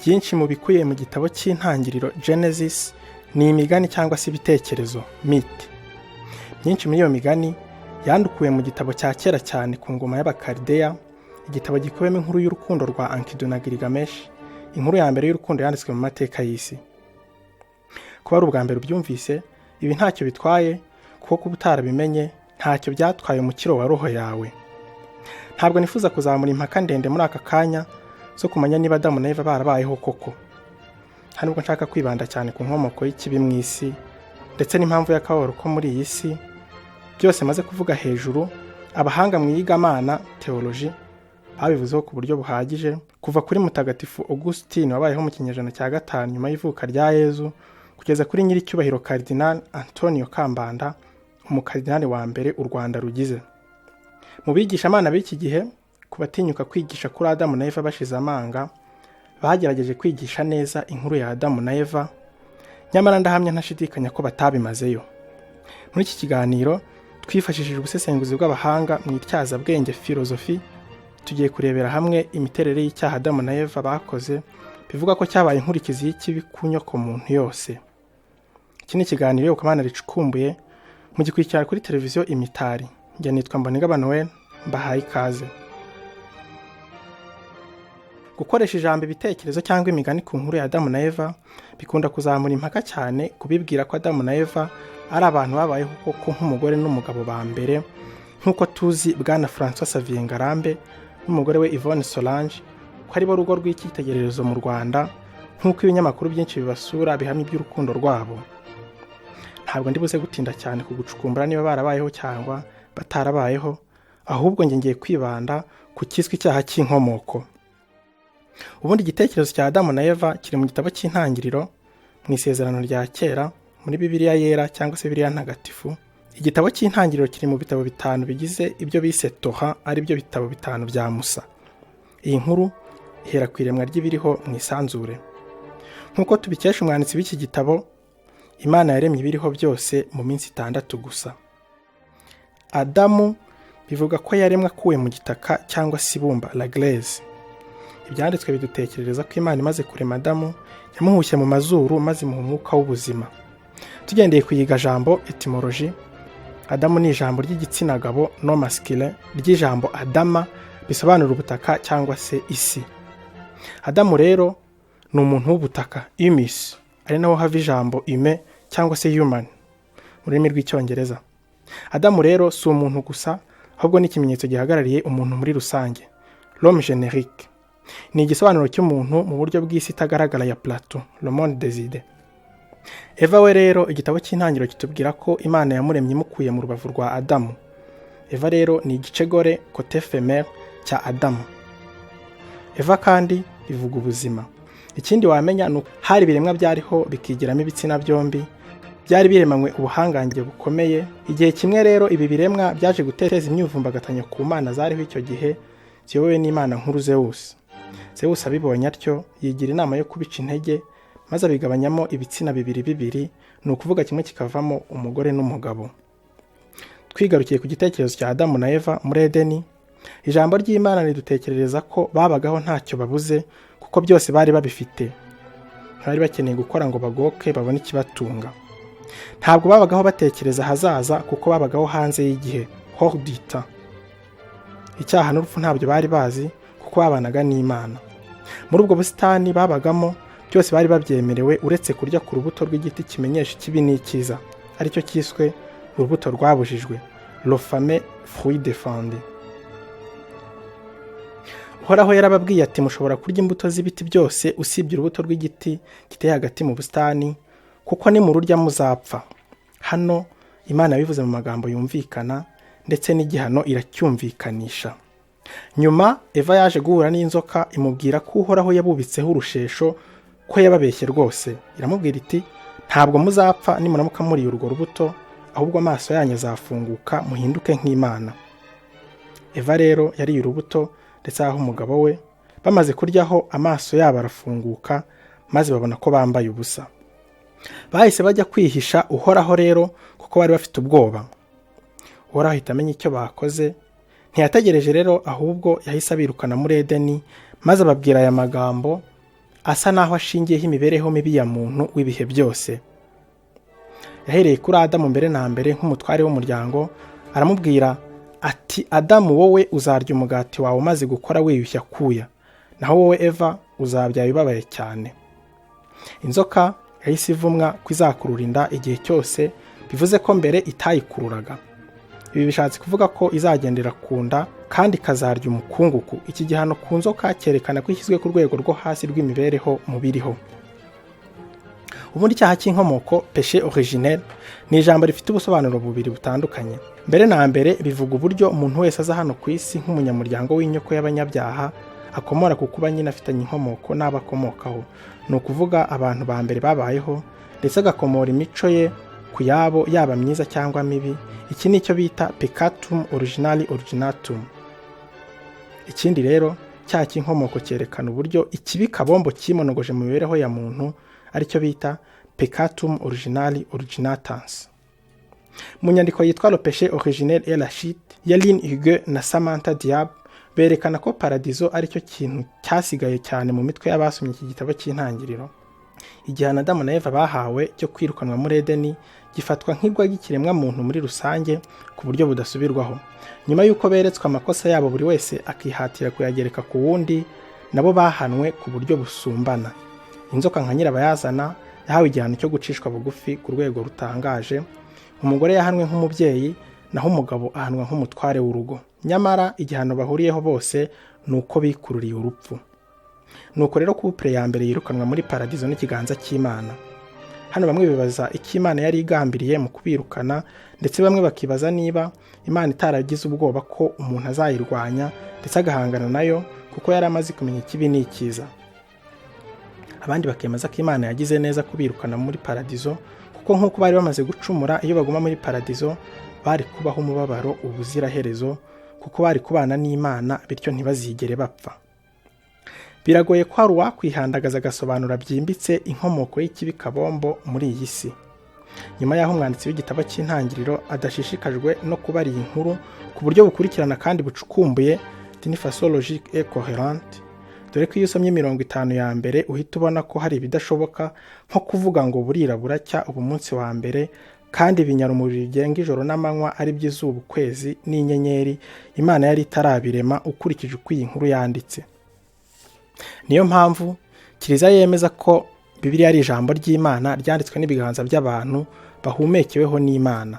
byinshi mu bikubiye mu gitabo cy'intangiriro Genesis ni imigani cyangwa se ibitekerezo myth. Myinshi muri iyo migani yandukuwe mu gitabo cya kera cyane ku ngoma y'Abakarideya, igitabo gikubiyemo inkuru y'urukundo rwa Enkidu na Gilgamesh, inkuru ya mbere y'urukundo yanditswe mu mateka y'isi. Kuba ari ubwa mbere ubyumvise, ibi ntacyo bitwaye, kuko kuba utarabimenye ntacyo byatwaye umukiro wa roho yawe. Ntabwo nifuza kuzamura impaka ndende muri aka kanya zo kumenya niba Adamu na Eva barabayeho koko. Nta nubwo nshaka kwibanda cyane ku nkomoko y'ikibi mu isi ndetse n'impamvu y'akababaro ko muri iyi si. Byose maze kuvuga hejuru, abahanga mu iyigamana theology babivuzeho ku buryo buhagije, kuva kuri mutagatifu Augustine wabayeho mu kinyejana cya 5 nyuma y'ivuka rya Yezu, kugeza kuri nyiricyubahiro Cardinal Antonio Kambanda, umukardinali wa mbere u Rwanda rugize. Mu bigishamana b'iki gihe, kubatinyuka kwigisha kuri Adamu na Eva bashize amanga, bagerageje kwigisha neza inkuru ya Adamu na Eva, nyamara ndahamya ntashidikanya ko batabimazeyo. Muri iki kiganiro twifashishije ubusesenguzi bw'abahanga mu ityazabwenge filozofi, tugiye kurebera hamwe imiterere y'icyaha Adamu na Eva bakoze, bivuga ko cyabaye inkurikizi y'ikibi ku nyoko muntu yose. Iki ni ikiganiro Yobokamana ricukumbuye, mugikurikira kuri televiziyo Imitari. Njye nitwa Mbonigaba Noel, mbahaye ikaze. Gukoresha ijambo ibitekerezo cyangwa imigani ku nkuru ya Adamu na Eva bikunda kuzamura impaka cyane, kubibwira ko Adamu na Eva ari abantu babayeho koko nk'umugore n'umugabo ba mbere, nk'uko tuzi Bwana François Xavier Ngarambe n'umugore we Yvonne Solange ko ari bo rugo rw'icyitegererezo mu Rwanda, nk'uko ibinyamakuru byinshi bibasura bihamya iby'urukundo rwabo. Ntabwo ndibuze gutinda cyane ku gucukumbura niba barabayeho cyangwa batarabayeho, ahubwo ngiye kwibanda ku kiswe icyaha cy'inkomoko. Ubundi igitekerezo cya Adamu na Eva kiri mu gitabo cy'intangiriro mu isezerano rya kera muri Bibiliya yera cyangwa se Bibiliya ntagatifu. Igitabo cy'intangiriro kiri mu bitabo 5 bigize ibyo bise Torah, ari byo bitabo 5 bya Musa. Iyi nkuru ihera ku iremwa ry'ibiriho mu isanzure. Nk'uko tubikesha umwanditsi w'iki gitabo, Imana yaremye ibiriho byose mu minsi 6 gusa. Adamu bivuga ko yaremwe akuwe mu gitaka cyangwa se ibumba, la glaise. Ibyanditswe bidutekerereza ko Imana imaze kurema Adamu yamuhushye mu mazuru maze mu mwuka w'ubuzima. Tugendeye kuyiga jambo etymology, Adamu ni ijambo ry'igitsina gabo no masculine ry'ijambo Adama, bisobanura ubutaka cyangwa se isi. Adamu rero ni umuntu w'ubutaka, humus, ari naho hava ijambo humain cyangwa se human mu rurimi rw'icyongereza. Adamu rero si umuntu gusa, ahubwo ni ikimenyetso gihagarariye umuntu muri rusange, l'homme générique. Ni igisobanuro cy'umuntu mu buryo bw'isi itagaragara ya Plato, le monde des idées. Eva we rero, igitabo cy'intangiriro kitubwira ko Imana yamuremye imukuye mu rubavu rwa Adamu. Eva rero ni igice gore, côté féminin cya Adamu. Eva kandi bivuga ubuzima. Ikindi wamenya ni hari biremwa byariho bikigiramo ibitsina byombi, byari biremanywe ubuhangange bukomeye. Igihe kimwe rero ibi biremwa byaje guteza imyuvumbagatanyo ku mana zariho icyo gihe, ziyobowe n'Imana nkuru Zeus. Zeus abibonye atyo yigira inama yo kubica intege, maze abigabanyamo ibitsina bibiri, ni ukuvuga kimwe kikavamo umugore n'umugabo. Twigarukiye ku gitekerezo cya Adamu na Eva muri Edeni, ijambo ry'Imana ridutekerereza ko babagaho ntacyo babuze, kuko byose bari babifite. Bari bakeneye gukora ngo bagoke babone ikibatunga. Ntabwo babagaho batekereza hazaza, kuko babagaho hanze y'igihe, hors du temps. Icyaha n'urupfu ntabyo bari bazi, kuko babanaga n'Imana. Muri ubwo busitani babagamo byose bari babyemerewe, uretse kurya ku rubuto rw'igiti kimenyesha ikibi n'icyiza, aricyo cyiswe urubuto rwabujijwe, le fameux fruit défendu. Uhoraho yarababwiye ati mushobora kurya imbuto z'ibiti byose usibye urubuto rw'igiti giteye hagati mu busitani, kuko ni mururya muzapfa. Hano Imana bivuze mu magambo yumvikana, ndetse n'igihano iracyumvikanisha. Nyuma Eva yaje guhura n'inzoka, imubwira ko Uhoraho yabubitseho urushesho, ko yababeshye rwose. Iramubwira iti ntabwo muzapfa nimuramuka muriye urwo rubuto, ahubwo amaso yanyu azafunguka muhinduke nk'Imana. Eva rero yariye urubuto, ndetse aho umugabo we, bamaze kuryaho amaso yabo arafunguka, maze babona ko bambaye ubusa. Bahise bajya kwihisha Uhoraho rero, kuko bari bafite ubwoba. Uhoraho ahita amenya icyo bakoze, ntiyategereje rero, ahubwo yahise abirukana muri Edeni, maze ababwira aya magambo asa naho ashingiyeho imibereho mibi ya muntu w'ibihe byose. Yahereye kuri Adamu mbere na mbere nk'umutware w'umuryango, aramubwira ati, Adamu, wowe uzarya umugati wawe umaze gukora wiyushya kuya, naho wowe Eva uzabya bibabaye cyane. Inzoka yahise ivumwa ko izakurura inda igihe cyose, bivuze ko mbere itayikururaga. Ibi bishatse kuvuga ko izagendera ku nda kandi ikazarya umukungugu. Iki gihano ku nzoka cyerekana ko ishyizwe ku rwego rwo hasi rw'imibereho mubiriho. Ubundi icyaha cy'inkomoko péché originel ni ijambo rifite ubusobanuro bubiri butandukanye. Mbere na mbere bivuga uburyo umuntu wese aza hano ku isi nk'umunyamuryango w'inyoko y'abanyabyaha akomora ku kuba nyine afitanye inkomoko n'abakomokaho. Ni ukuvuga abantu ba mbere babayeho, ndetse agakomora imico ye ku yabo, yaba myiza cyangwa mibi. Iki ni cyo bita peccatum originali originatum. Ikindi rero, icyaha cy'inkomoko cyerekana uburyo ikibi kabombo cyimonogoje mu mibereho ya muntu, aricyo bita peccatum originali originatans. Mu nyandiko yitwa Le péché originel et la chute ya Lynn Hugues na Samantha Diab, berekana ko paradizo aricyo kintu cyasigaye cyane mu mitwe y'abasomye iki gitabo cy'intangiriro. Igihano Adamu na Eva bahawe cyo kwirukanwa muri Edeni gifatwa nk'igwa ry'ikiremwa muntu muri rusange ku buryo budasubirwaho. Nyuma y'uko beretswe amakosa yabo, buri wese akihatira kuyagereka ku wundi, nabo bahanwe ku buryo busumbana. Inzoka nka nyirabayazana yahawe igihano cyo gucishwa bugufi ku rwego rutangaje. Umugore yahanwe nk'umubyeyi, naho umugabo ahanwa nk'umutware w'urugo. Nyamara igihano bahuriyeho bose ni uko bikururiye urupfu. Nuko rero couple ya mbere yirukanwa muri paradizo n'ikiganza cy'Imana. Hano bamwe bibaza icyo Imana yari igambiriye mu kubirukana, ndetse bamwe bakibaza niba Imana itaragize ubwoba ko umuntu azayirwanya ndetse agahangana nayo, kuko yari amaze kumenya ikibi n'ikiza. Abandi bakemeza ko Imana yagize neza kubirukana muri paradizo, kuko nk'uko bari bamaze gucumura, iyo baguma muri paradizo bari kubaho umubabaro ubuziraherezo, kuko bari kubana n'Imana, bityo ntibazigere bapfa. Biragoye ko hari uwakwihandagaza agasobanura byimbitse inkomoko y'ikibi kabombo muri iyi si. Nyuma y'aho umwanditsi w'igitabo cy'intangiriro adashishikajwe no kubara iyi nkuru ku buryo bukurikirana kandi bucukumbuye, d'une façon logique et cohérente, dore ko iyo usomye 50 ya mbere uhita ubona ko hari ibidashoboka, nko kuvuga ngo burira buracya ubu munsi wa mbere, kandi ibinyarumuri bigenga ijoro n'amanywa ari by'izuba, ukwezi n'inyenyeri, Imana yari itarabirema ukurikije uko iyi nkuru yanditse. Niyo mpamvu Kiliziya yemeza ko Bibiliya ari ijambo ry'Imana ryanditswe n'ibiganza by'abantu bahumekeweho n'Imana.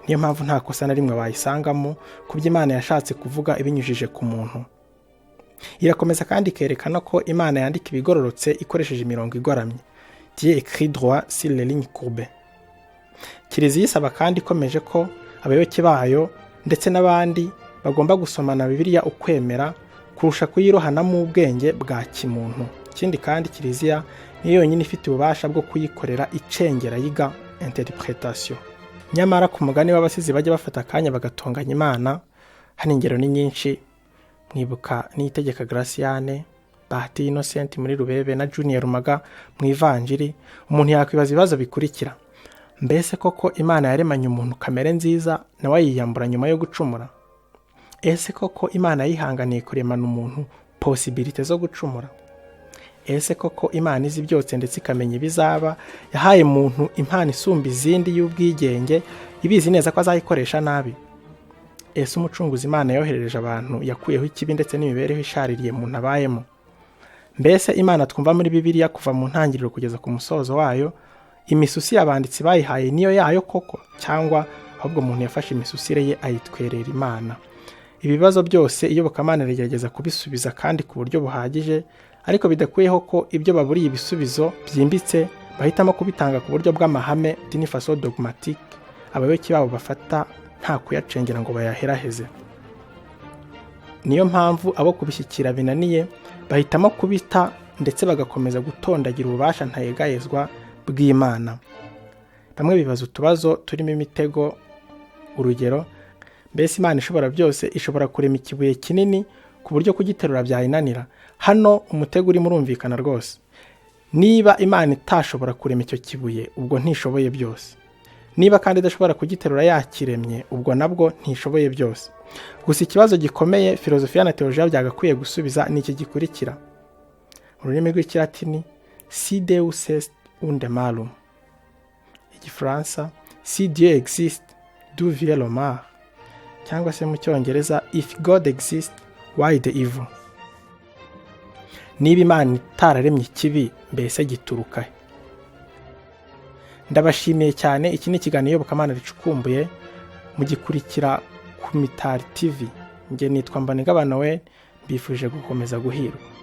Niyo mpamvu nta kosa na rimwe wayisangamo ku byo Imana yashatse kuvuga ibinyujije ku muntu. Irakomeza kandi ikerekana ko Imana yandika ibigororotse ikoresheje imirongo igoramye. Dieu écrit droit sur les lignes courbées. Kiliziya isaba kandi ikomeje ko abayoboke bayo ndetse n'abandi bagomba gusomana Bibiliya ukwemera kurusha kuyirohanamo ubwenge bwa kimuntu. Ikindi kandi Kiliziya niyo yonyine ifite ububasha bwo kuyikorera icengera yiga interpretation. Nyamara ku mugani w'abasizi bajya bafata akanya bagatonganya Imana, hano ingero ni nyinshi. Mwibuka Niyitegeka Graciane, Bahati Innocent muri Rubebe na Junior Rumaga mu Ivanjiri. Umuntu yakwibaza ibibazo bikurikira: mbese koko Imana yaremanye umuntu kamere nziza nawe yiyambura nyuma yo gucumura? Ese koko Imana yihanganiye kuremana umuntu possibilité zo gucumura? Ese koko Imana izi byose ndetse ikamenya ibizaba, yahaye muntu impano isumba izindi y'ubwigenge, ibizi neza ko azayikoresha nabi? Ese umucunguzi Imana yoherereje abantu yakuyeho ikibi ndetse n'imibereho ishaririye muntu abayemo? Mbese Imana twumva muri Bibiliya kuva mu ntangiriro kugeza ku musozo wayo, imisusi y'abanditsi bayihaye niyo yayo koko, cyangwa ahubwo umuntu yafashe imisusire ye ayitwerera Imana? Ibibazo byose iyobokamana rigerageza kubisubiza kandi ku buryo buhagije, ariko bidakuyeho ko ibyo baburiye ibisubizo byimbitse bahitamo kubitanga ku buryo bw'amahame, d'une façon dogmatique, abayoboke babo bafata nta kuyacengera ngo bayaheraheze. Niyo mpamvu abo kubishyikira binaniye bahitamo kubita ndetse bagakomeza gutondagira ububasha ntayegayezwa bw'Imana. Bamwe bibaza utubazo turimo imitego. Urugero, mbese Imana ishobora byose ishobora kurema ikibuye kinini ku buryo kugiterura byayinanira? Hano umutego urimo urumvikana rwose. Niba Imana itashobora kurema icyo kibuye, ubwo ntishoboye byose. Niba kandi idashobora kugiterura yakiremye, ubwo nabwo ntishoboye byose. Gusa ikibazo gikomeye filozofiya na teolojiya byagakwiye gusubiza ni iki gikurikira: rurimi rw'ikilatini si Deus est unde malum, igifaransa si Dieu existe d'où vient le mal, cyangwa se mu cyongereza if God exists why the evil. Niba Imana itararemye ikibi mbese gituruka he? Ndabashimiye cyane. Iki ni ikiganiro iyobokamana ricukumbuye, mugikurikira ku Mitari TV. Nge nitwa Mbanigaba Noel, mbifurije gukomeza guhirwa.